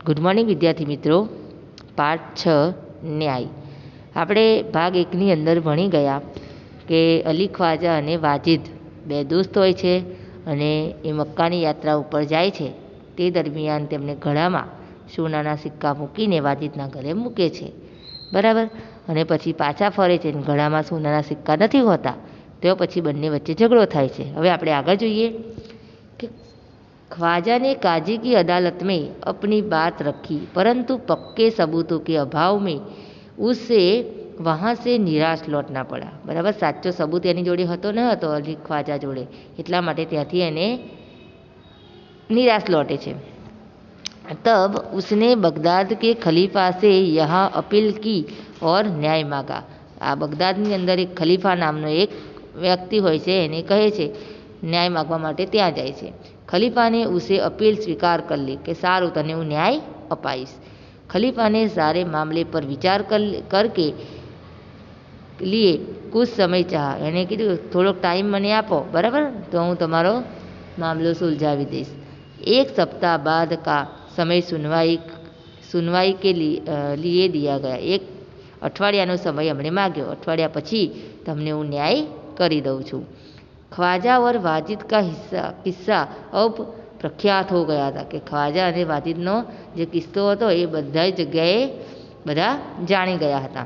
Good morning વિદ્યાર્થી મિત્રો. પાઠ 6 ન્યાય. આપણે ભાગ 1ની અંદર ભણી ગયા કે અલી ખ્વાજા અને વાજિદ બે દોસ્ત હોય છે અને એ મક્કાની યાત્રા ઉપર જાય છે. તે દરમિયાન તેમને ગળામાં સોનાના સિક્કા મૂકીને વાજિદના ગળે મૂકે છે, બરાબર. અને પછી પાછા ફરે છે અને ગળામાં સોનાના સિક્કા નથી હોતા, તો પછી બંને વચ્ચે ઝઘડો થાય છે. હવે આપણે આગળ જોઈએ कि ख्वाजा ने काजी की अदालत में अपनी बात रखी, परंतु पक्के सबूतों के अभाव में उसे वहाँ से निराश लौटना पड़ा. बराबर, साचो सबूत एनी जोड़े હતો ન હતો અલી ખ્વાજા જોડે, એટલા માટે ત્યાંથી એને निराश लौटे છે. तब उसने बगदाद के खलीफा से यहाँ अपील की और न्याय मांगा. આ બગદાદની અંદર એક ખલીફા નામનો એક વ્યક્તિ હોય છે, એને કહે છે ન્યાય માગવા માટે ત્યાં જાય છે. खलीफा ने उसे अपील स्वीकार कर ली कि सारू तने हूँ न्याय अपाईश. खलीफा ने सारे मामले पर विचार करके लिए कुछ समय चाहा. એને કીધું થોડોક ટાઈમ મને આપો, બરાબર, તો હું તમારો મામલો સુલઝાવી દઈશ. एक सप्ताह बाद का समय सुनवाई के लिए दिया गया. એક અઠવાડિયાનો સમય અમને માગ્યો, અઠવાડિયા પછી તમને હું ન્યાય કરી દઉં છું. ख्वाजा और वाजिद का किस्सा अब प्रख्यात हो गया था. कि ख्वाजा અને વાજિદનો જે કિસ્સો હતો એ બધા જગ્યાએ બધા જાણી ગયા હતા.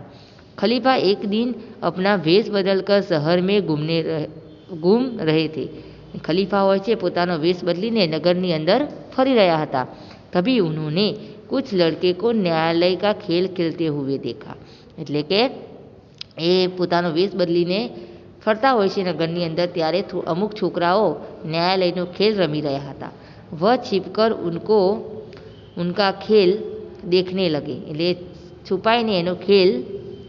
खलीफा एक दिन अपना वेश बदलकर शहर में घूम रहे थे. खलीफा હોય છે પોતાનો વેશ બદલીને નગરની અંદર ફરી રહ્યા હતા. तभी उन्होंने कुछ लड़के को न्यायालय का खेल खेलते हुए देखा. એટલે કે એ પોતાનો વેશ બદલીને ફરતા હોય છે નગરની અંદર, ત્યારે અમુક છોકરાઓ ન્યાયાલયનો ખેલ રમી રહ્યા હતા. वह छिपकर उनका खेल देखने लगे. એટલે છુપાઈને એનો ખેલ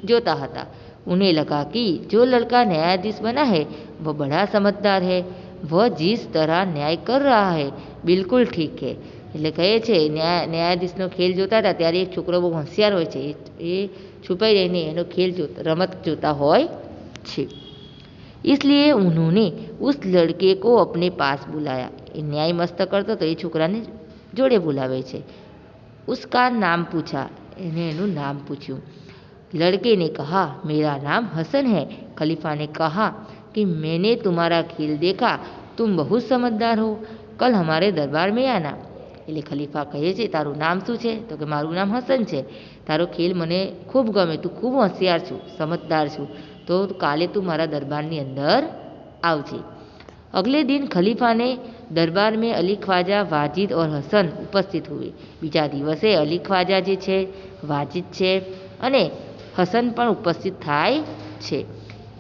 જોતા હતા. उन्हें लगा कि जो लड़का न्यायाधीश बना है वह बड़ा समझदार है, वह जिस तरह न्याय कर रहा है बिल्कुल ठीक है. એટલે કહે છે ન્યાયાધીશનો ખેલ જોતા હતા ત્યારે એક છોકરો બહુ હોશિયાર હોય છે, એ છુપાઈ રહીને એનો ખેલ રમત જોતા હોય છે. इसलिए उन्होंने उस लड़के को अपने पास बुलाया. એ ન્યાય મસ્ત કરતો તો એ છોકરાને જોડે બોલાવે છે. उसका नाम पूछा. એને એનું નામ પૂછ્યું. लड़के ने कहा मेरा नाम हसन है. खलीफा ने कहा कि मैंने तुम्हारा खेल देखा, तुम बहुत समझदार हो, कल हमारे दरबार में आना. એટલે ખલીફા કહે છે તારું નામ શું છે? તો કે મારું નામ હસન છે. તારો ખેલ મને ખૂબ ગમે, તું ખૂબ હોશિયાર છું, સમજદાર છું, તો કાલે તું મારા દરબારની અંદર આવજે. अगले दिन खलीफा ने दरबार में अली ख्वाजा वाजिद और हसन उपस्थित हुए. બીજા દિવસે અલી ખ્વાજા જે છે, વાજિદ છે અને हसन પણ उपस्थित થાય છે.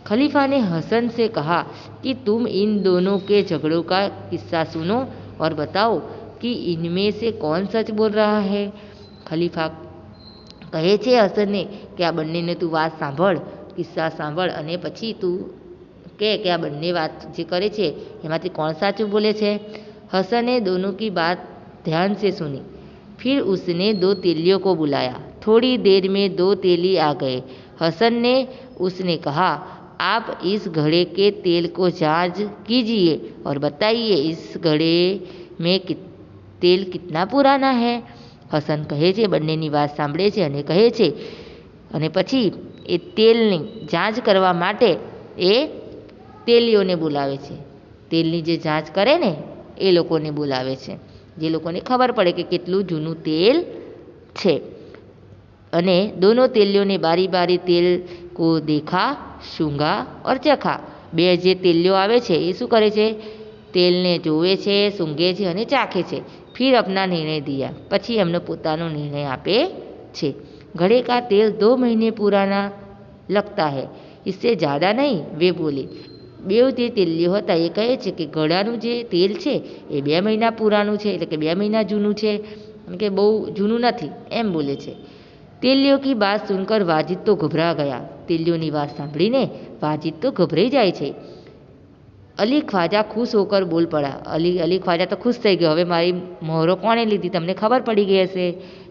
खलीफा ने हसन से कहा कि तुम इन दोनों के झगड़ों का किस्सा सुनो और बताओ कि इनमें से कौन सच बोल रहा है. खलीफा કહે છે હસનને કે આ બંનેને તું વાત સાંભળ, કિસ્સા સાંભળ અને પછી તું કે આ બંને વાત જે કરે છે એમાંથી કોણ સાચું બોલે છે. हसन ने दोनों की बात ध्यान से सुनी. फिर उसने दो तेलियों को बुलाया. थोड़ी देर में दो तेली आ गए. हसन ने उसने कहा आप इस घड़े के तेल को जांच कीजिए और बताइए इस घड़े में तेल कितना पुराना है. हसन કહે છે, બંનેની વાત સાંભળે છે અને કહે છે, અને પછી એ તેલની જાંચ કરવા માટે એ તેલીઓને બોલાવે છે. તેલની જે જાંચ કરે ને એ લોકોને બોલાવે છે, જે લોકોને ખબર પડે કે કેટલું જૂનું તેલ છે. અને दोनों तेलियों ने बारी बारी तेल को देखा, सूंघा और चखा. બે જે તેલીઓ આવે છે એ શું કરે છે? તેલને જોવે છે, સૂંઘે છે અને ચાખે છે. फिर अपना निर्णय दिया. પછી એમનો પોતાનો નિર્ણય આપે છે. घड़े का तेल 2 महीने पुराना लगता है, इससे ज़्यादा नहीं, वे बोले. બેવ તે તેલીઓ હતા એ કહે છે કે ઘડાનું જે તેલ છે એ 2 મહિના પુરાનું છે, એટલે કે 2 મહિના જૂનું છે, કે બહુ જૂનું નથી, એમ બોલે છે. તેલીઓ કી બાત સુનકર વાજિદ તો ગભરા ગયા. તેલીઓની વાત સાંભળીને વાજિદ તો ગભરાઈ જાય છે. અલી ખ્વાજા ખુશ હોકર બોલ પડા. અલી ખ્વાજા તો ખુશ થઈ ગયો, હવે મારી મોહરો કોણે લીધી? તમને ખબર પડી ગઈ હશે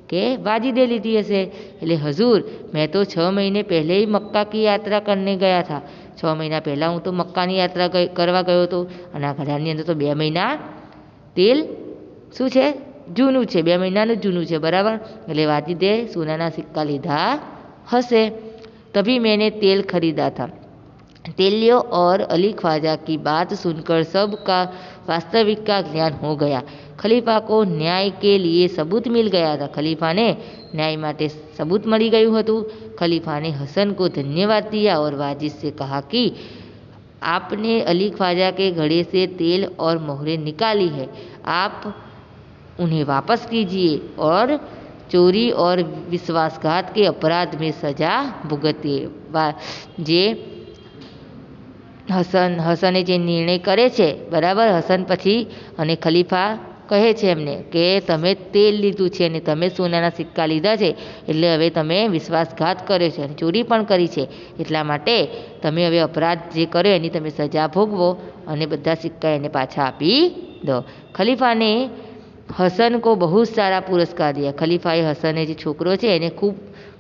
કે वाजिदे લીધી હશે. એટલે હજૂર, મેં તો 6 મહિને પહેલે ही मक्का की यात्रा करने गया था. 6 મહિના પહેલાં હું તો મક્કાની યાત્રા કરવા ગયો હતો અને આ ઘડાની અંદર તો 2 મહિના તેલ શું છે? જૂનું છે, 2 મહિનાનું જૂનું છે, બરાબર. એટલે વાजिदे सोना सिक्का લીધા हसे। तभी मैंने तेल खरीदा था। तेल लियो और अली ख्वाजा की बात सुनकर सबका वास्तविक का ज्ञान हो गया। खलीफा को न्याय के लिए सबूत मिल गया था। खलीफा ने न्याय माटे सबूत मળી ગયું હતું। खलीफा ने हसन को धन्यवाद दिया और वाजिद से कहा कि आपने अली ख्वाजा के घड़े से तेल और मोहरें निकाली है, आप उन्हें वापस कीजिए और चोरी और विश्वासघात के अपराध में सजा भुगतिए। जे हसने जे निर्णय करे छे, बराबर, हसन पछी अने खलीफा कहे छे एमने के तमे तेल लीधुं छे अने तमे सोनाना सिक्का लीधा छे, एटले हवे तमे विश्वासघात कर्यो छे, चोरी पण करी छे, एटला माटे तमे हवे अपराध जे कर्यो एनी तमे सजा भोगवो अने बधा सिक्का एने पाछा आपी दो। खलीफा ने हसन को बहुत सारा पुरस्कार दिया। खलीफाए हसने जो छोकरो छे एने खूब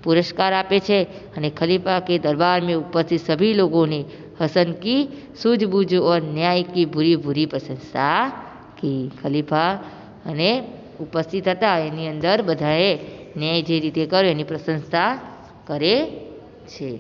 पुरस्कार आपे छे अने खलीफा के दरबार में उपस्थित सभी लोगों ने हसन की सूझबूझ और न्याय की भूरी भूरी प्रशंसा की। खलीफा अने उपस्थित हता एनी अंदर बधाए न्याय जे रीते कर्यो एनी प्रशंसा करे छे।